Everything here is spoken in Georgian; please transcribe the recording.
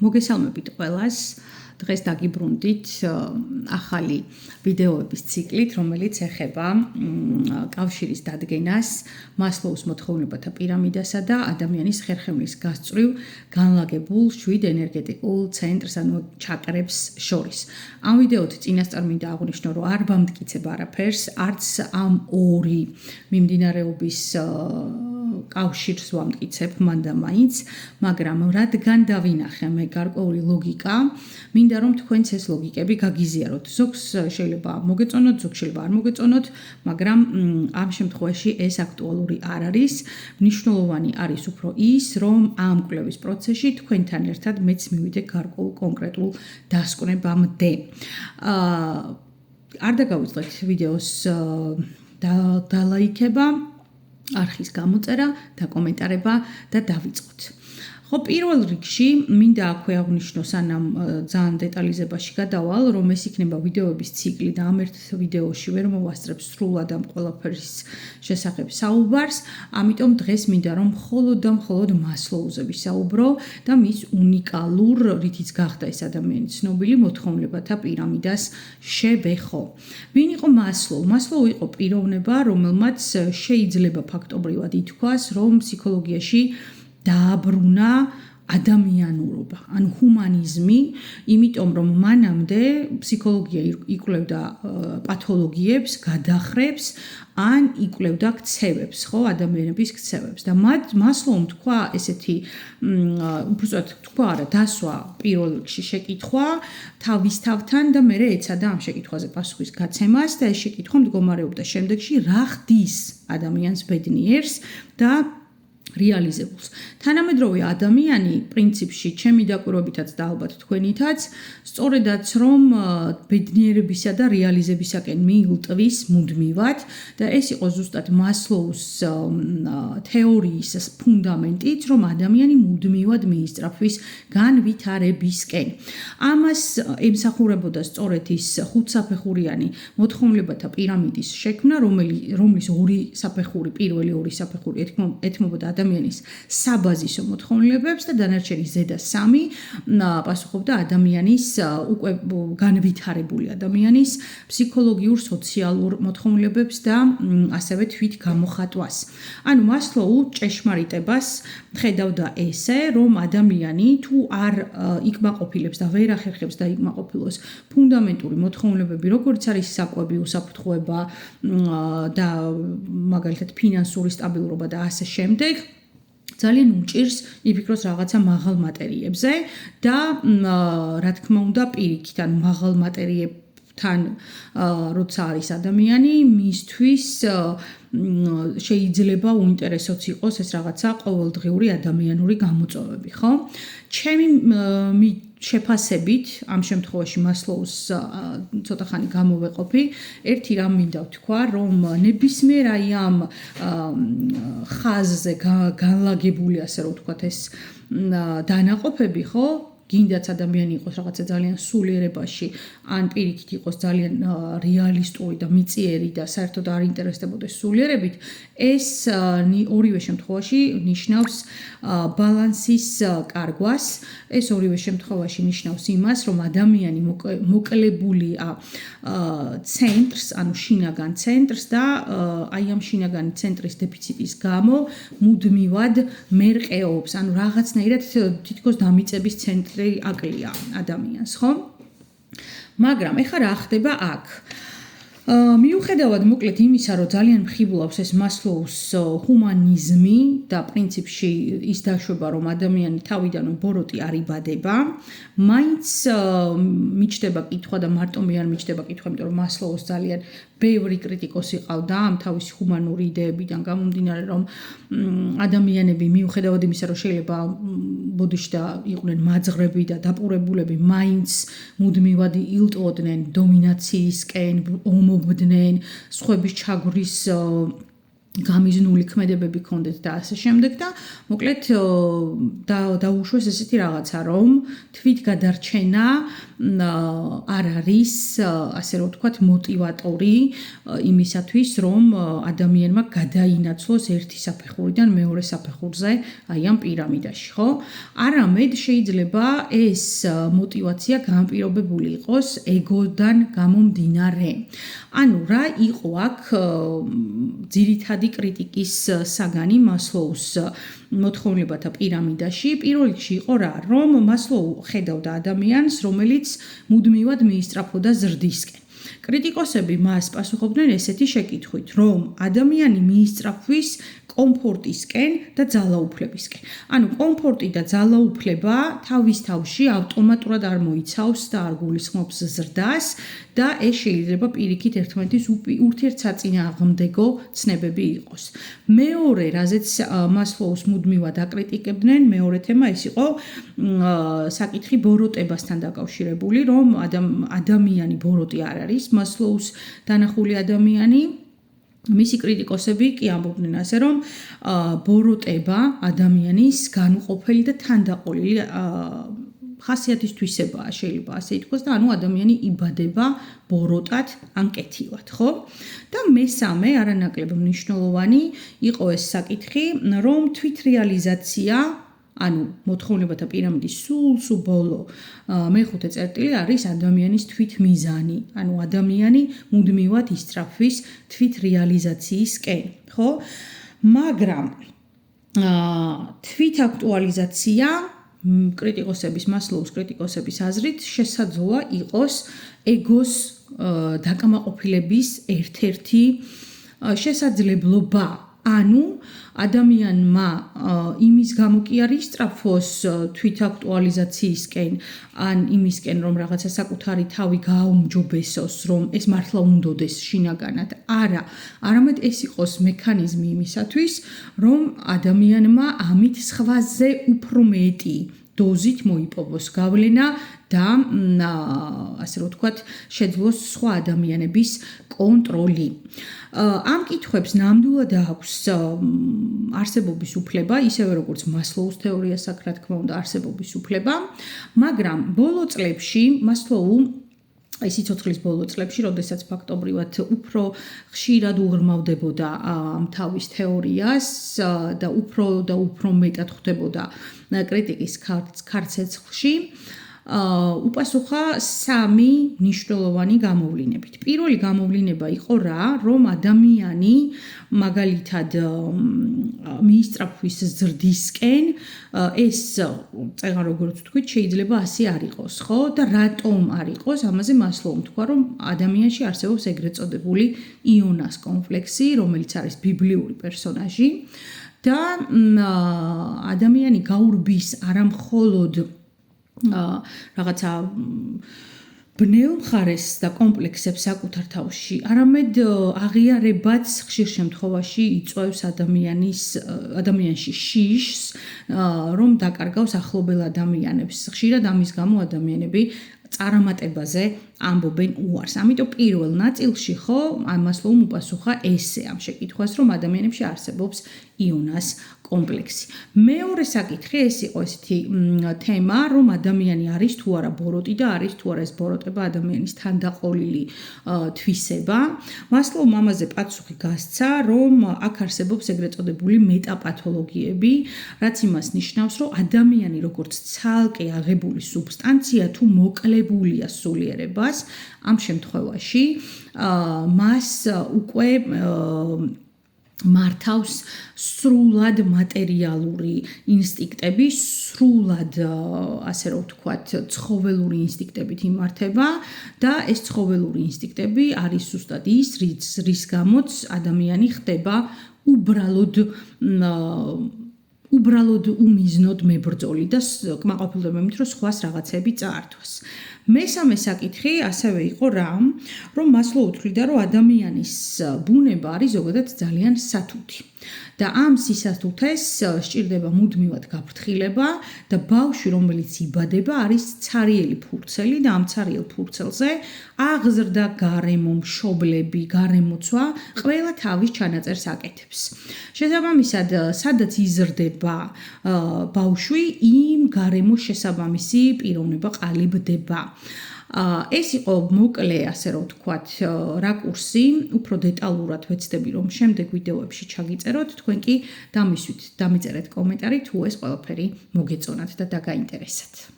მოგესალმებით ყველას. დღეს დაგიბრუნდით ახალი ვიდეოების ციკლით, რომელიც ეხება კავშირის დადგენას მასლოუს მოთხოვნებათა პირამიდასა და ადამიანის ხერხემლის გასწვრივ განლაგებულ 7 ენერგეტიკულ ცენტრს, ანუ ჩაკრებს შორის. ამ ვიდეოთ წინასწარ მინდა აღვნიშნო, რომ არ ვამტკიცებ არაფერს, არც ამ ორი მიმდინარეობის კავშირს ვამტკიცებ მან და მაინც, მაგრამ რადგან დავინახე მე გარკვეული ლოგიკა, მინდა რომ თქვენც ეს ლოგიკები გაგიზიაროთ. ზოგს შეიძლება მოგეწონოთ, ზოგს შეიძლება არ მოგეწონოთ, მაგრამ ამ შემთხვევაში ეს აქტუალური არ არის. მნიშვნელოვანი არის უფრო ის, რომ ამ კვლევის პროცესში თქვენთან ერთად მეც მივიდე გარკვეულ კონკრეტულ დასკვნებამდე. არ დაგავიწყეთ ვიდეოს დალაიქება, არხის გამოწერა, დაკომენტარება და დავიწყოთ. ხო, პირველ რიგში მინდა აქვე აღვნიშნო, სანამ ძალიან დეტალიზებაში გადავალ, რომ ეს იქნება ვიდეოების ციკლი და ამ ერთ ვიდეოში ვერ მოვასწრებ სრულად ამ ყველაფრის შესახებ საუბარს, ამიტომ დღეს მინდა რომ მხოლოდ და მხოლოდ მასლოუზე ვისაუბრო და მის უნიკალურ, რითიც გახდა ეს ადამიანი ცნობილი, მოთხოვნებათა პირამიდას შევეხო. ვინ იყო მასლოუ? მასლოუ იყო პიროვნება, რომელმაც შეიძლება ფაქტობრივად ითქვას, რომ ფსიქოლოგიაში დააბრუნა ადამიანურობა, ანუ ჰუმანიზმი, იმიტომ რომ მანამდე ფსიქოლოგია იკვლევდა პათოლოგიებს, გადახრებს, ან იკვლევდა ქცევებს, ხო, ადამიანების ქცევებს და მასლოუმ თქვა ესეთი, უბრალოდ თქვა არა, დასვა პირველ რიგში შეკითხვა თავის თავთან და მერე ეცადა ამ შეკითხვაზე პასუხის გაცემას და ეს შეკითხვა მდგომარეობდა შემდეგში, რა ხდის ადამიანს ბედნიერს და რეალიზებულს. თანამედროვე ადამიანი პრინციპში ჩემი დაკვირვებითაც და ალბათ თქვენითაც სწორედაც რომ ბედნიერებისა და რეალიზებისაკენ მიილტვის მუდმივად და ეს იყო ზუსტად მასლოუს თეორიის ფუნდამენტიც, რომ ადამიანი მუდმივად მიისწრაფვის განვითარებისკენ. ამას ემსახურებოდა სწორედ ის ხუთსაფეხურიანი მოთხოვნებათა პირამიდის შექმნა, რომლის ორი საფეხური, პირველი ორი საფეხური ეთმობოდა ადამიანის საბაზისო მოთხოვნილებებს და დანარჩენი ზედა 3 პასუხობდა ადამიანის უკვე განვითარებული ადამიანის ფსიქოლოგიურ, სოციალურ მოთხოვნილებებს და ასევე თვით გამოხატვას. ანუ მასლოუ ჭეშმარიტებას ხედავდა ესე, რომ ადამიანი თუ არ იკმაყოფილებს და ვერ ახერხებს და იკმაყოფილოს ფუნდამენტური მოთხოვნილებები, როგორც არის საკვები, უსაფრთხოება და მაგალითად ფინანსური სტაბილურობა და ასე შემდეგ, ძალიან უჭირს იფიქროს რაღაცა მაღალ მატერიებზე და რა თქმა უნდა პირიქით, ანუ მაღალ მატერიებთან როცა არის ადამიანი, მისთვის შეიძლება უინტერესოც იყოს ეს რაღაცა ყოველდღიური ადამიანური გამოწვევები, ხო? ჩემი შეფასებით, ამ შემთხვევაში მასლოუს ცოტა ხანი გამოვეყოფი, ერთი რამ მინდა ვთქვა, რომ ნებისმიერ აი ამ ხაზზე განლაგებული, ასე რომ ვთქვათ, ეს დანაყოფები, ხო? გინდაც ადამიანი იყოს რაღაცა ძალიან სულიერებაში, ან პირიქით იყოს ძალიან რეალისტური და მიწიერი და საერთოდ არ ინტერესდებოდეს სულიერებით, ეს ორივე შემთხვევაში ნიშნავს ბალანსის კარგვას, ეს ორივე შემთხვევაში ნიშნავს იმას, რომ ადამიანი მოკლებულია ცენტრს, ანუ შინაგან ცენტრს და აი ამ შინაგანი ცენტრის დეფიციტის გამო მუდმივად მერყეობს, ანუ რაღაცნაირად თითქოს დამიწების ცენტრი აკლია ადამიანს, ხო? მაგრამ ეხლა რა ხდება აქ? მიუხედავად მოკლედ იმისა, რომ ძალიან მხიბლავს ეს მასლოუს ჰუმანიზმი და პრინციპში ის დაშვება, რომ ადამიანი თავიდან ბოროტი არ იბადება, მაინც მიჩნდება კითხვა და მარტო მე არ მიჩნდება კითხვა, იმიტომ რომ მასლოუს ძალიან ბევრი კრიტიკოსი ყავდა ამ თავისი ჰუმანური იდეებიდან გამომდინარე, რომ ადამიანები მიუხედავად იმისა, რომ შეიძლება ბოდიში და იყვნენ მაძღრები და დაპურებულები, მაინც მუდმივად ილტვოდნენ დომინაციისკენ, ომობდნენ, სხვების ჩაგვრის გამიზნული ქმედებები ქონდეთ და ასე შემდეგ და მოკლედ დაუშვეს ესეთი რაღაცა რომ თვითგადარჩენა არ არის ასე რომ ვთქვათ მოტივატორი იმისათვის რომ ადამიანმა გადაინაცვლოს ერთი საფეხურიდან მეორე საფეხურზე აი ამ პირამიდაში ხო არამედ შეიძლება ეს მოტივაცია განპირობებული იყოს ეგოდან გამომდინარე ანუ რა იყო აქ ძირითადი კრიტიკის საგანი მასლოუს მოთხოვნილებათა პირამიდაში პირველ რიგში იყო რა რომ მასლოუ ხედავდა ადამიანს რომელიც მუდმივად მიისწრაფოდა ზრდისკენ კრიტიკოსები მას პასუხობდნენ ესეთი შეკითხვით რომ ადამიანი მიისწრაფვის კომფორტისკენ და ძალაუფლებისკენ. ანუ კომფორტი და ძალაუფლება თავის თავში ავტომატურად არ მოიცავს და არ გულისხმობს ზრდას და ეს შეიძლება პირიქით ერთმანეთის ურთიერთსაწინააღმდეგო ცნებები იყოს. მეორე, რაზეც მასლოუს მუდმივად აკრიტიკებდნენ, მეორე თემა ეს იყო საკითხი ბოროტებასთან დაკავშირებული, რომ ადამიანი ბოროტი არ არის, მასლოუს დანახული ადამიანი მისი კრიტიკოსები კი ამბობდნენ ასე რომ ბოროტება ადამიანის განუყოფელი და თანდაყოლილი ხასიათის თვისებაა შეიძლება ასე ითქვას და ანუ ადამიანი იბადება ბოროტად ან კეთილად ხო და მესამე არანაკლებ მნიშვნელოვანი იყო ეს საკითხი რომ თვითრეალიზაცია ანუ მოთხოვნილებათა პირამიდის სულ ბოლო მეხუთე წერტილი არის ადამიანის თვითმიზანი ანუ ადამიანი მუდმივად ისწრაფვის თვითრეალიზაციისკენ ხო მაგრამ თვითაქტუალიზაცია კრიტიკოსების მასლოუს კრიტიკოსების აზრით შესაძლოა იყოს ეგოს დაკმაყოფილების ერთ-ერთი შესაძლებლობა ანუ ადამიანმა იმის გამო კი არ ისწრაფოს თვითაქტუალიზაციისკენ ან იმისკენ რომ რაღაცა საკუთარი თავი გააუმჯობესოს რომ ეს მართლა უნდოდეს შინაგანად არამედ ეს იყოს მექანიზმი იმისათვის რომ ადამიანმა ამით სხვაზე უფრო მეტი დოზით მოიპოვოს გავლენა და ასე რომ ვთქვათ შეძლოს სხვა ადამიანების კონტროლი. ამ კითხვებს ნამდვილად აქვს არსებობის უფლება, ისევე როგორც მასლოუს თეორიას აქვს, რა თქმა უნდა, არსებობის უფლება, მაგრამ ბოლო წლებში მასლოუ აი სიცოცხლის ბოლო წლებში, როდესაც ფაქტობრივად უფრო ხშირად უღრმავდებოდა თავის თეორიას და უფრო მეტად ხვდებოდა კრიტიკის ქარცეცხლში, უპასუხა სამი მნიშვნელოვანი გამოვლინებით. პირველი გამოვლინება იყო რა, რომ ადამიანი მაგალითად მიისწრაფვის ზრდისკენ ეს წეღან როგორც ვთქვით, შეიძლება ასე არ იყოს, ხო? და რატომ არ იყოს? ამაზე მასლოუმ თქვა, რომ ადამიანში არსებობს ეგრეთ წოდებული იონას კომპლექსი, რომელიც არის ბიბლიური პერსონაჟი და ადამიანი გაურბის არა მხოლოდ რაღაცა ბნელ მხარეს და კომპლექსებს საკუთარ თავში, არამედ აღიარებაც ხშირ შემთხვევაში იწვევს ადამიანში შიშს, რომ დაკარგავს ახლობელ ადამიანებს. ხშირად ამის გამო ადამიანები წარამატებაზე ამბობენ უარს. ამიტომ პირველ ნაწილში ხო მასლოუმ უპასუხა ესე ამ შეკითხვას, რომ ადამიანებში არსებობს იონას კომპლექსი. მეორე საკითხი ეს იყო ესეთი თემა, რომ ადამიანი არის თუ არა ბოროტი და არის თუ არა ეს ბოროტება ადამიანის თანდაყოლილი თვისება. მასლოუმ ამაზე პასუხი გასცა, რომ აქ არსებობს ეგრეთ წოდებული მეტაპათოლოგიები, რაც იმას ნიშნავს, რომ ადამიანი როგორც ცალკე აღებული სუბსტანცია თუ მოკლებულია სულიერებას, ამ შემთხვევაში მას უკვე მართავს სრულად მატერიალური ინსტინქტები, სრულად ასე რომ ვთქვათ, ცხოველური ინსტინქტებით იმართება და ეს ცხოველური ინსტინქტები არის ზუსტად ის, რის გამოც ადამიანი ხდება უბრალოდ უმიზნოდ მებრძოლი და კმაყოფილდება იმით, რომ სხვას რაღაცები წაართვას. მესამე საკითხი ასევე იყო რა, რომ მასლოუ უთვლიდა, რომ ადამიანის ბუნება არის ზოგადად ძალიან სათუთი. და ამ სისასტუთეს სჭირდება მუდმივად გაფრთხილება და ბავშვი, რომელიც იბადება, არის ცარიელი ფურცელი და ამ ცარიელ ფურცელზე აღზრდა, გარემო, მშობლები, გარემოცვა ყველა თავის ჩანაწერს აკეთებს. შესაბამისად, სადაც იზრდება ბავშვი, იმ გარემოს შესაბამისი პიროვნება ყალიბდება. ეს იყო მოკლე, ასე რომ ვთქვათ, რაკურსი, უფრო დეტალურად ვეცდები, რომ შემდეგ ვიდეოებში ჩაგიწეროთ, თქვენ კი დამიწერეთ კომენტარი, თუ ეს ყველაფერი მოგეწონათ და დაგაინტერესათ.